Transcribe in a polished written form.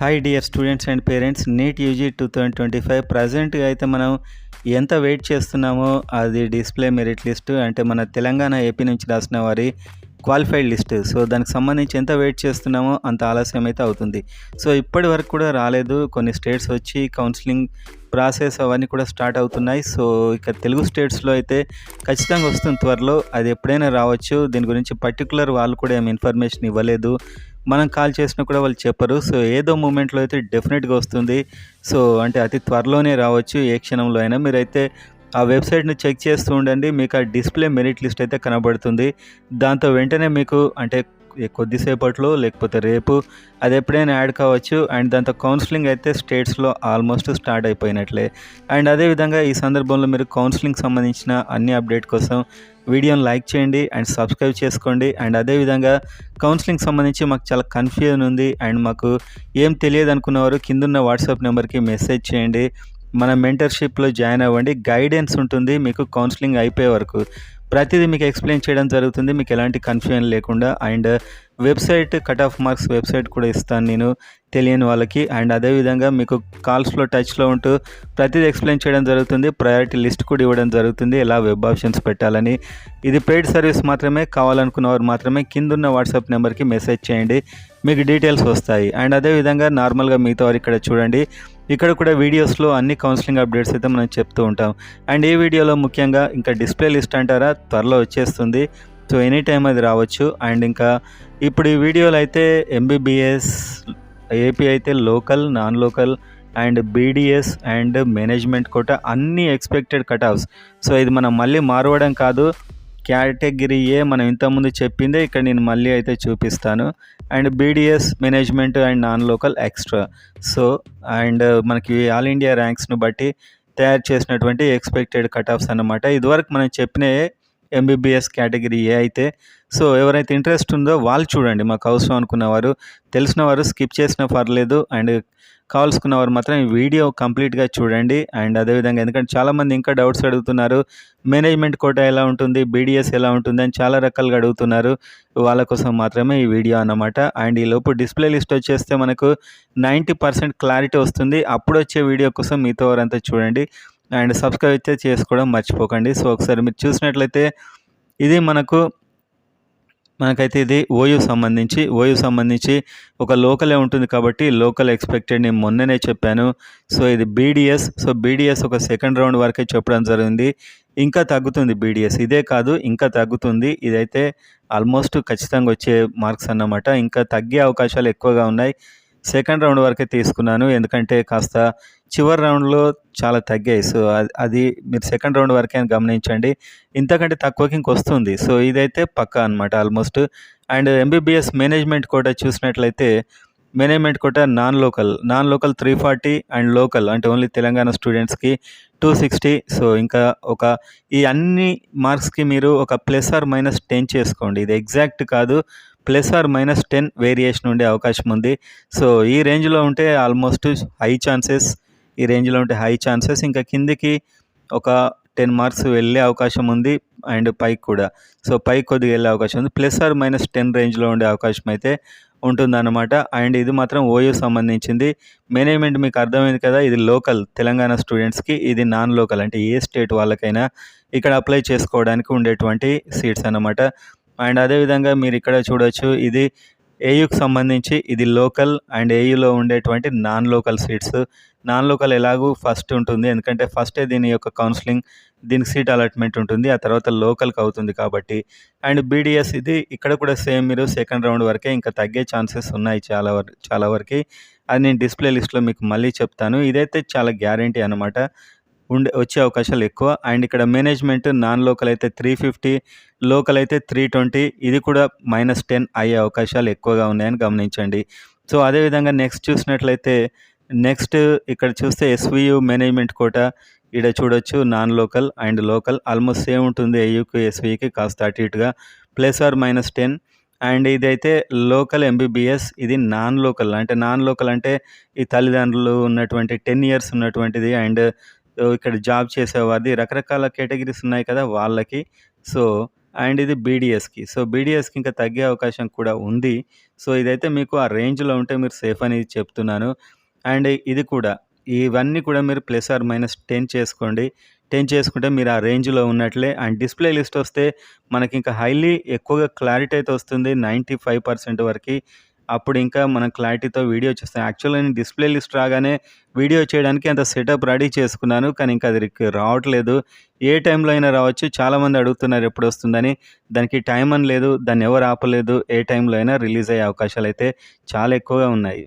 Hi dear students and parents, NEET UG 2025 ప్రజెంట్గా అయితే మనం ఎంత వెయిట్ చేస్తున్నామో అది డిస్ప్లే మెరిట్ లిస్టు, అంటే మన తెలంగాణ ఏపీ నుంచి రాసిన వారి క్వాలిఫైడ్ లిస్ట్. సో దానికి సంబంధించి ఎంత వెయిట్ చేస్తున్నామో అంత ఆలస్యం అయితే అవుతుంది. సో ఇప్పటి వరకు కూడా రాలేదు. కొన్ని స్టేట్స్ వచ్చి కౌన్సిలింగ్ ప్రాసెస్ అవన్నీ కూడా స్టార్ట్ అవుతున్నాయి. సో ఇక తెలుగు స్టేట్స్లో అయితే ఖచ్చితంగా వస్తుంది త్వరలో. అది ఎప్పుడైనా రావచ్చు. దీని గురించి పర్టికులర్ వాళ్ళు కూడా ఏమి ఇన్ఫర్మేషన్ ఇవ్వలేదు. మనం కాల్ చేసినా కూడా వాళ్ళు చెప్పరు. సో ఏదో మూమెంట్లో అయితే డెఫినెట్గా వస్తుంది. సో అంటే అతి త్వరలోనే రావచ్చు, ఏ క్షణంలో అయినా. మీరైతే ఆ వెబ్సైట్ని చెక్ చేస్తూ ఉండండి. మీకు ఆ డిస్ప్లే మెరిట్ లిస్ట్ అయితే కనబడుతుంది. దాంతో వెంటనే మీకు అంటే కొద్దిసేపట్లో లేకపోతే రేపు అది ఎప్పుడైనా యాడ్ కావచ్చు. అండ్ దాంతో కౌన్సిలింగ్ అయితే స్టేట్స్లో ఆల్మోస్ట్ స్టార్ట్ అయిపోయినట్లే. అండ్ అదేవిధంగా ఈ సందర్భంలో మీరు కౌన్సిలింగ్ సంబంధించిన అన్ని అప్డేట్ కోసం వీడియోని లైక్ చేయండి అండ్ సబ్స్క్రైబ్ చేసుకోండి. అండ్ అదేవిధంగా కౌన్సిలింగ్ సంబంధించి మాకు చాలా కన్ఫ్యూజన్ ఉంది అండ్ మాకు ఏం తెలియదు అనుకున్నవారు కిందున్న వాట్సాప్ నెంబర్కి మెసేజ్ చేయండి. మన మెంటర్షిప్లో జాయిన్ అవ్వండి. గైడెన్స్ ఉంటుంది మీకు కౌన్సిలింగ్ అయిపోయే వరకు. ప్రతిదీ మీకు ఎక్స్ప్లెయిన్ చేయడం జరుగుతుంది, మీకు ఎలాంటి కన్ఫ్యూజన్ లేకుండా. And website cut off marks website కూడా ఇస్తాను నేను తెలియని వాళ్ళకి. అండ్ అదేవిధంగా మీకు కాల్స్లో టచ్లో ఉంటూ ప్రతిదీ ఎక్స్ప్లెయిన్ చేయడం జరుగుతుంది. ప్రయారిటీ లిస్ట్ కూడా ఇవ్వడం జరుగుతుంది, ఎలా వెబ్ ఆప్షన్స్ పెట్టాలని. ఇది పెయిడ్ సర్వీస్ మాత్రమే. కావాలనుకున్నవారు మాత్రమే కిందున్న వాట్సాప్ నెంబర్కి మెసేజ్ చేయండి, మీకు డీటెయిల్స్ వస్తాయి. అండ్ అదేవిధంగా నార్మల్గా మిగతా వారు ఇక్కడ చూడండి, ఇక్కడ కూడా వీడియోస్లో అన్ని కౌన్సిలింగ్ అప్డేట్స్ అయితే మనం చెప్తూ ఉంటాం. అండ్ ఈ వీడియోలో ముఖ్యంగా ఇంకా డిస్ప్లే లిస్ట్ అంటారా, త్వరలో వచ్చేస్తుంది. సో ఎనీ టైం అది రావచ్చు. అండ్ ఇంకా ఇప్పుడు ఈ వీడియోలో అయితే ఎంబీబీఎస్ ఏపీ అయితే local, non local and BDS and management quota అన్ని ఎక్స్పెక్టెడ్ కట్ ఆఫ్స్. సో ఇది మనం మళ్ళీ మారవడం కాదు. కేటగిరీ ఏ మనం ఇంతకుముందు చెప్పిందే ఇక్కడ నేను మళ్ళీ అయితే చూపిస్తాను. And BDS, management and non local extra. So and మనకి ఆల్ ఇండియా ర్యాంక్స్ను బట్టి తయారు చేసినటువంటి ఎక్స్పెక్టెడ్ కట్ ఆఫ్స్ అన్నమాట. ఇదివరకు మనం చెప్పిన ఎంబీబీఎస్ కేటగిరీ ఏ అయితే. సో ఎవరైతే ఇంట్రెస్ట్ ఉందో వాళ్ళు చూడండి, మాకు అవసరం అనుకున్నవారు, తెలిసిన వారు స్కిప్ చేసినా పర్లేదు. అండ్ కావాల్సుకున్నవారు మాత్రం ఈ వీడియో కంప్లీట్గా చూడండి. అండ్ అదేవిధంగా ఎందుకంటే చాలామంది ఇంకా డౌట్స్ అడుగుతున్నారు, మేనేజ్మెంట్ కోటా ఎలా ఉంటుంది, బీడీఎస్ ఎలా ఉంటుంది అని చాలా రకాలుగా అడుగుతున్నారు. వాళ్ళ కోసం మాత్రమే ఈ వీడియో అన్నమాట. అండ్ ఈ లోపు డిస్ప్లే లిస్ట్ వచ్చేస్తే మనకు 90% క్లారిటీ వస్తుంది. అప్పుడు వచ్చే వీడియో కోసం మీతో వారంతా చూడండి అండ్ సబ్స్క్రైబ్ అయితే చేసుకోవడం మర్చిపోకండి. సో ఒకసారి మీరు చూసినట్లయితే ఇది మనకైతే ఇది ఓయూ సంబంధించి ఒక లోకలే ఉంటుంది కాబట్టి లోకల్ ఎక్స్పెక్టెడ్ నేను మొన్ననే చెప్పాను. సో ఇది బీడీఎస్. సో బీడీఎస్ ఒక సెకండ్ రౌండ్ వరకే చెప్పడం జరిగింది. ఇంకా తగ్గుతుంది బీడీఎస్, ఇదే కాదు ఇంకా తగ్గుతుంది. ఇదైతే ఆల్మోస్ట్ ఖచ్చితంగా వచ్చే మార్క్స్ అన్నమాట. ఇంకా తగ్గే అవకాశాలు ఎక్కువగా ఉన్నాయి. సెకండ్ రౌండ్ వరకే తీసుకున్నాను ఎందుకంటే కాస్త చివరి రౌండ్లో చాలా తగ్గాయి. సో అది మీరు సెకండ్ రౌండ్ వరకే అని గమనించండి. ఇంతకంటే తక్కువకి ఇంకొస్తుంది. సో ఇదైతే పక్కా అనమాట almost. And MBBS management quota చూసినట్లయితే management quota non local 340 and local అంటే ఓన్లీ తెలంగాణ స్టూడెంట్స్కి 260. సో ఇంకా ఈ అన్ని మార్క్స్కి మీరు ఒక +or-10 చేసుకోండి. ఇది ఎగ్జాక్ట్ కాదు, +or-10 వేరియేషన్ ఉండే అవకాశం ఉంది. సో ఈ రేంజ్లో ఉంటే ఆల్మోస్ట్ హై ఛాన్సెస్. ఇంకా కిందికి ఒక 10 మార్క్స్ వెళ్ళే అవకాశం ఉంది. అండ్ పైకి కూడా, సో పైకి కొద్దిగా వెళ్ళే అవకాశం ఉంది. +or-10 రేంజ్లో ఉండే అవకాశం అయితే ఉంటుందన్నమాట. అండ్ ఇది మాత్రం ఓయూ సంబంధించింది. మేనేజ్మెంట్ మీకు అర్థమైంది కదా, ఇది లోకల్ తెలంగాణ స్టూడెంట్స్కి, ఇది నాన్ లోకల్ అంటే ఏ స్టేట్ వాళ్ళకైనా ఇక్కడ అప్లై చేసుకోవడానికి ఉండేటువంటి సీట్స్ అన్నమాట. అండ్ అదేవిధంగా మీరు ఇక్కడ చూడవచ్చు, ఇది ఏయూకి సంబంధించి ఇది లోకల్ అండ్ ఏయూలో ఉండేటువంటి non local seats. Non local ఎలాగూ ఫస్ట్ ఉంటుంది, ఎందుకంటే ఫస్టే దీని యొక్క కౌన్సిలింగ్, దీనికి సీట్ అలాట్మెంట్ ఉంటుంది, ఆ తర్వాత లోకల్కి అవుతుంది కాబట్టి. అండ్ బీడీఎస్ ఇది ఇక్కడ కూడా సేమ్, మీరు సెకండ్ రౌండ్ వరకే, ఇంకా తగ్గే ఛాన్సెస్ ఉన్నాయి చాలా వరకు. అది నేను డిస్ప్లే లిస్ట్లో మీకు మళ్ళీ చెప్తాను. ఇదైతే చాలా గ్యారంటీ అనమాట, వచ్చే అవకాశాలు ఎక్కువ. అండ్ ఇక్కడ మేనేజ్మెంట్ నాన్ లోకల్ అయితే 350, లోకల్ అయితే 320. ఇది కూడా -10 అయ్యే అవకాశాలు ఎక్కువగా ఉన్నాయని గమనించండి. సో అదేవిధంగా నెక్స్ట్ చూసినట్లయితే ఇక్కడ చూస్తే ఎస్వియు మేనేజ్మెంట్ కోటా ఇక్కడ చూడొచ్చు. Non local and local almost same ఉంటుంది, ఏయూకి ఎస్వికి కాస్త అటు ఇటుగా +or-10. అండ్ ఇదైతే లోకల్ ఎంబీబీఎస్, ఇది నాన్ లోకల్ అంటే ఈ తల్లిదండ్రులు ఉన్నటువంటి 10 years ఉన్నటువంటిది. అండ్ ఇక్కడ జాబ్ చేసేవారిది, రకరకాల కేటగిరీస్ ఉన్నాయి కదా వాళ్ళకి. సో అండ్ ఇది బీడీఎస్‌కి. సో, బీడీఎస్‌కి ఇంకా తగ్గే అవకాశం కూడా ఉంది. సో, ఇదైతే మీకు ఆ రేంజ్‌లో ఉంటే మీరు సేఫ్ అని చెప్తున్నాను. అండ్ ఇది కూడా ఇవన్నీ కూడా మీరు ప్లస్ ఆర్ మైనస్ 10 చేసుకోండి. 10 చేసుకుంటే మీరు ఆ రేంజ్‌లో ఉన్నట్లే. అండ్ డిస్‌ప్లే లిస్ట్ వస్తే మనకింకా హైలీ ఎక్కువగా క్లారిటీ అయితే వస్తుంది. 95% వరకి. అప్పుడు ఇంకా మనం క్లారిటీతో వీడియో చేస్తాం. యాక్చువల్‌గా నేను డిస్‌ప్లే లిస్ట్ రాగానే వీడియో చేయడానికి అంత సెటప్ రెడీ చేసుకున్నాను. కానీ ఇంకా అది రావట్లేదు. ఏ టైంలో అయినా రావచ్చు. చాలామంది అడుగుతున్నారు ఎప్పుడొస్తుందని. దానికి టైం అని లేదు. దాన్ని ఎవరు ఆపలేదు. ఏ టైంలో అయినా రిలీజ్ అయ్యే అవకాశాలైతే చాలా ఎక్కువగా ఉన్నాయి.